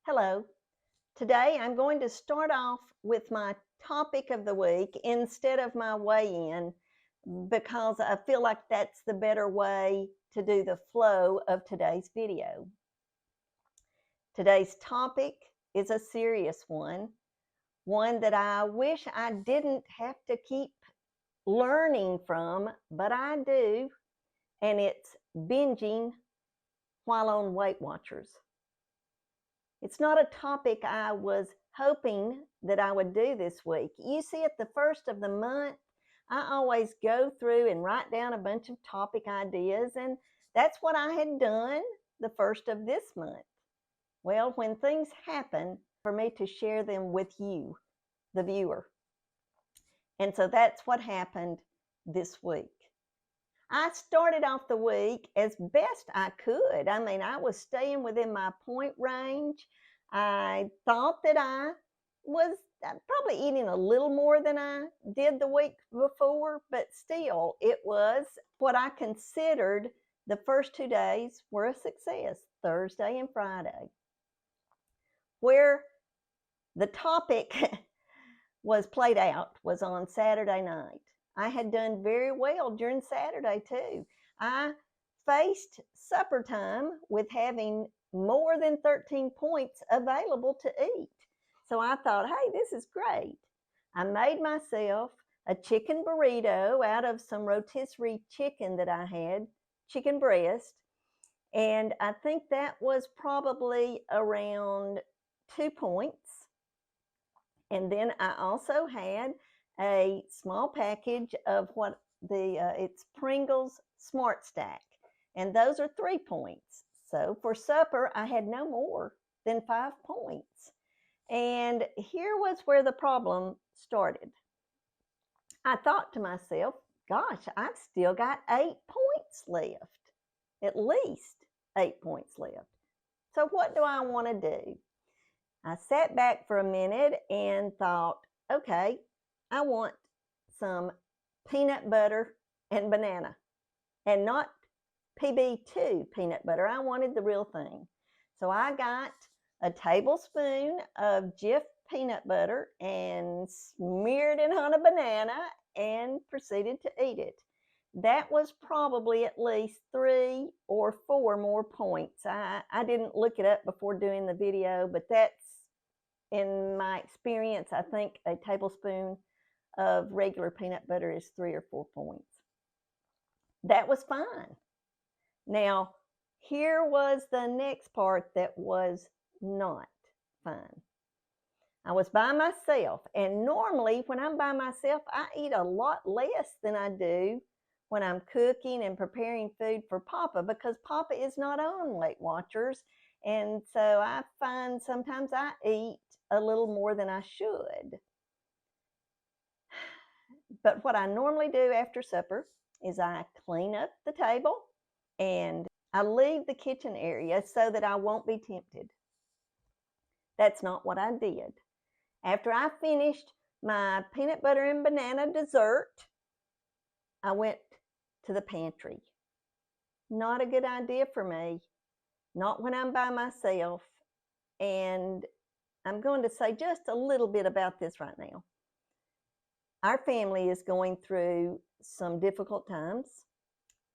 Hello. Today I'm going to start off with my topic of the week instead of my weigh in because I feel like that's the better way to do the flow of today's video. Today's topic is a serious one that I wish I didn't have to keep learning from, but I do, and it's binging while on Weight Watchers. It's not a topic I was hoping that I would do this week. You see, at the first of the month, I always go through and write down a bunch of topic ideas, and that's what I had done the first of this month. Well, when things happen, for me to share them with you, the viewer. And so that's what happened this week. I started off the week as best I could. I was staying within my point range. I thought that I was probably eating a little more than I did the week before, but still, it was what I considered the first 2 days were a success, Thursday and Friday, where the topic was played out was on Saturday night. I had done very well during Saturday too. I faced supper time with having more than 13 points available to eat. So I thought, hey, this is great. I made myself a chicken burrito out of some rotisserie chicken that I had, chicken breast, and I think that was probably around 2 points. And then I also had a small package of it's Pringles Smart Stack, and those are 3 points. So for supper, I had no more than 5 points. And here was where the problem started. I thought to myself, gosh, I've still got 8 points left, at least 8 points left. So what do I want to do? I sat back for a minute and thought, okay, I want some peanut butter and banana, and not PB2 peanut butter. I wanted the real thing. So I got a tablespoon of Jif peanut butter and smeared it on a banana and proceeded to eat it. That was probably at least 3 or 4 more points. I didn't look it up before doing the video, but that's, in my experience, I think a tablespoon of regular peanut butter is 3 or 4 points. That was fine. Now, here was the next part that was not fun. I was by myself, and normally when I'm by myself, I eat a lot less than I do when I'm cooking and preparing food for Papa, because Papa is not on Weight Watchers, and so I find sometimes I eat a little more than I should. But what I normally do after supper is I clean up the table and I leave the kitchen area so that I won't be tempted. That's not what I did. After I finished my peanut butter and banana dessert, I went to the pantry. Not a good idea for me, not when I'm by myself. And I'm going to say just a little bit about this right now. Our family is going through some difficult times.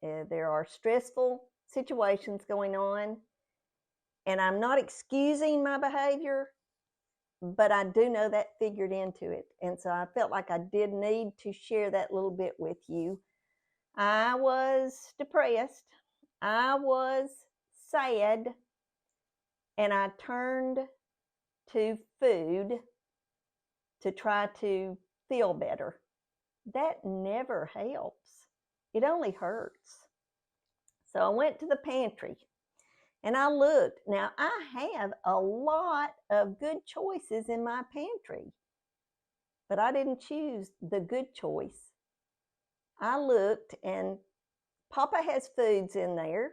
There are stressful situations going on, and I'm not excusing my behavior, but I do know that figured into it. And so I felt like I did need to share that little bit with you. I was depressed. I was sad, and I turned to food to try to feel better. That never helps. It only hurts. So I went to the pantry and I looked. Now, I have a lot of good choices in my pantry, but I didn't choose the good choice. I looked, and Papa has foods in there,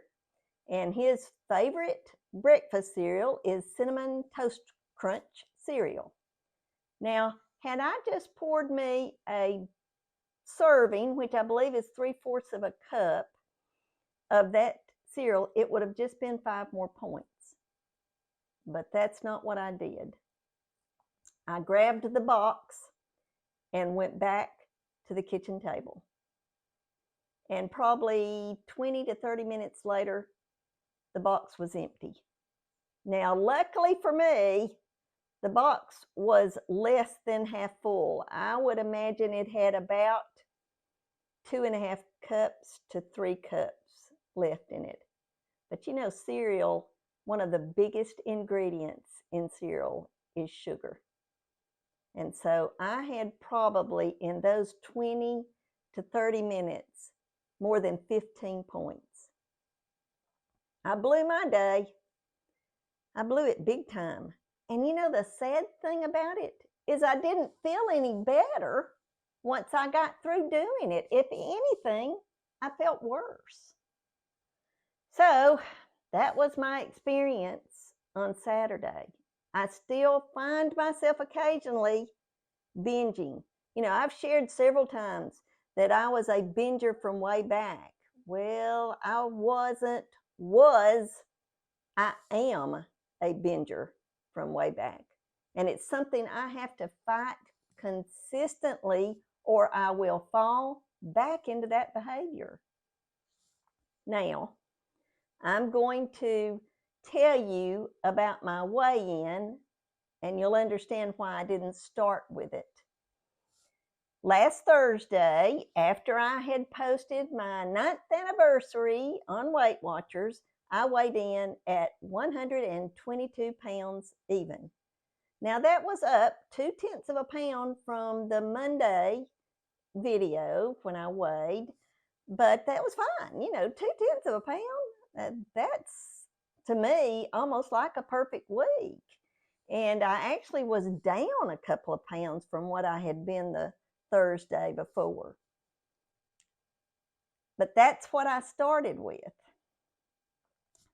and his favorite breakfast cereal is Cinnamon Toast Crunch cereal. Now, had I just poured me a serving, which I believe is 3/4 of a cup of that cereal, it would have just been 5 more points. but that's not what I did. I grabbed the box and went back to the kitchen table. And probably 20 to 30 minutes later, the box was empty. Now, luckily for me, the box was less than half full. I would imagine it had about 2.5 cups to 3 cups left in it. But you know, cereal, one of the biggest ingredients in cereal is sugar. And so I had probably in those 20 to 30 minutes more than 15 points. I blew my day. I blew it big time. And you know, the sad thing about it is I didn't feel any better once I got through doing it. If anything, I felt worse. So that was my experience on Saturday. I still find myself occasionally binging. You know, I've shared several times that I was a binger from way back. Well, I am a binger from way back. And it's something I have to fight consistently or I will fall back into that behavior. Now, I'm going to tell you about my weigh-in, and you'll understand why I didn't start with it. Last Thursday, after I had posted my 9th anniversary on Weight Watchers, I weighed in at 122 pounds even. Now that was up 0.2 of a pound from the Monday video when I weighed, but that was fine. You know, 0.2 of a pound, that's to me almost like a perfect week. And I actually was down a couple of pounds from what I had been the Thursday before. But that's what I started with.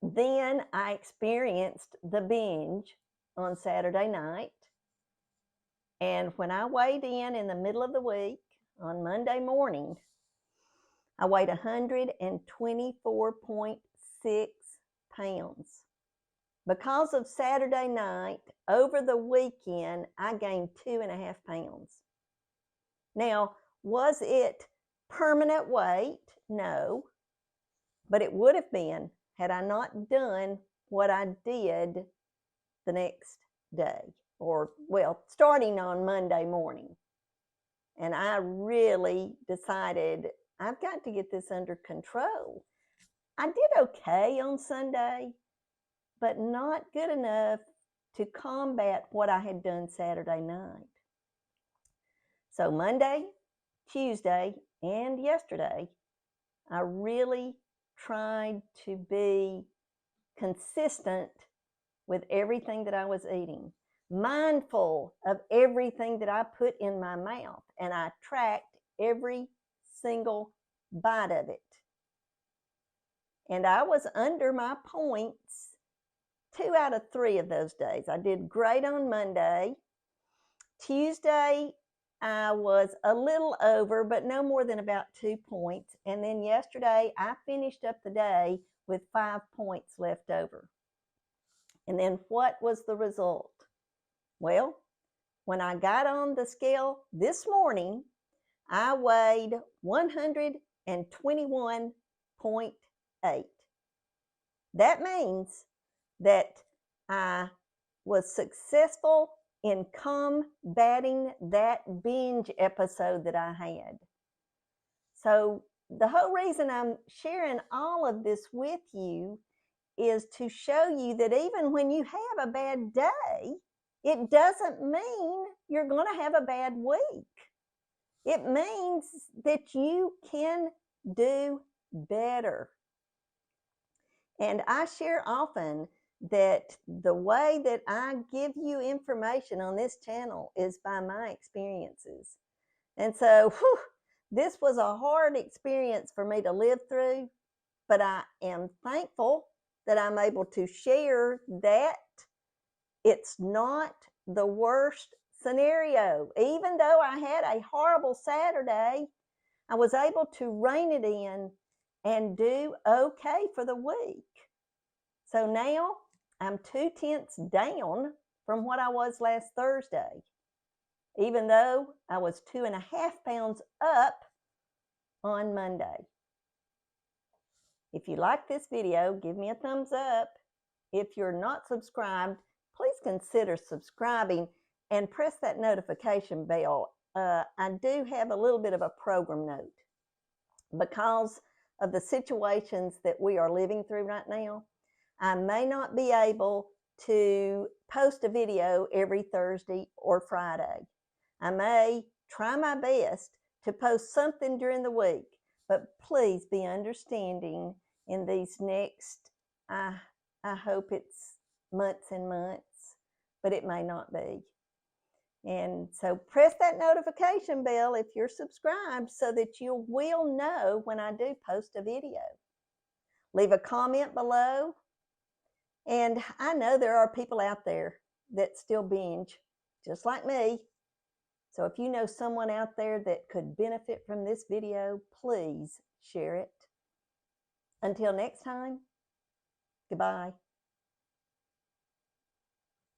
Then I experienced the binge on Saturday night. And when I weighed in the middle of the week on Monday morning, I weighed 124.6 pounds. Because of Saturday night, over the weekend, I gained 2.5 pounds. Now, was it permanent weight? No, but it would have been had I not done what I did the next day, or well, starting on Monday morning. And I really decided I've got to get this under control. I did okay on Sunday, but not good enough to combat what I had done Saturday night. So Monday, Tuesday, and yesterday, I really tried to be consistent with everything that I was eating, mindful of everything that I put in my mouth, and I tracked every single bite of it. And I was under my points 2 out of 3 of those days. I did great on Monday. Tuesday, I was a little over, but no more than about 2 points. And then yesterday, I finished up the day with 5 points left over. And then what was the result? Well, when I got on the scale this morning, I weighed 121.8. That means that I was successful in combating that binge episode that I had. So the whole reason I'm sharing all of this with you is to show you that even when you have a bad day, it doesn't mean you're going to have a bad week. It means that you can do better. And I share often that the way that I give you information on this channel is by my experiences. And so this was a hard experience for me to live through, but I am thankful that I'm able to share that it's not the worst scenario. Even though I had a horrible Saturday, I was able to rein it in and do okay for the week. So now I'm 2/10 down from what I was last Thursday, even though I was 2.5 pounds up on Monday. If you like this video, give me a thumbs up. If you're not subscribed, please consider subscribing and press that notification bell. I do have a little bit of a program note. Because of the situations that we are living through right now, I may not be able to post a video every Thursday or Friday. I may try my best to post something during the week, but please be understanding in these next, I hope it's months and months, but it may not be. And so press that notification bell if you're subscribed so that you will know when I do post a video. Leave a comment below. And I know there are people out there that still binge, just like me. So if you know someone out there that could benefit from this video, please share it. Until next time, goodbye.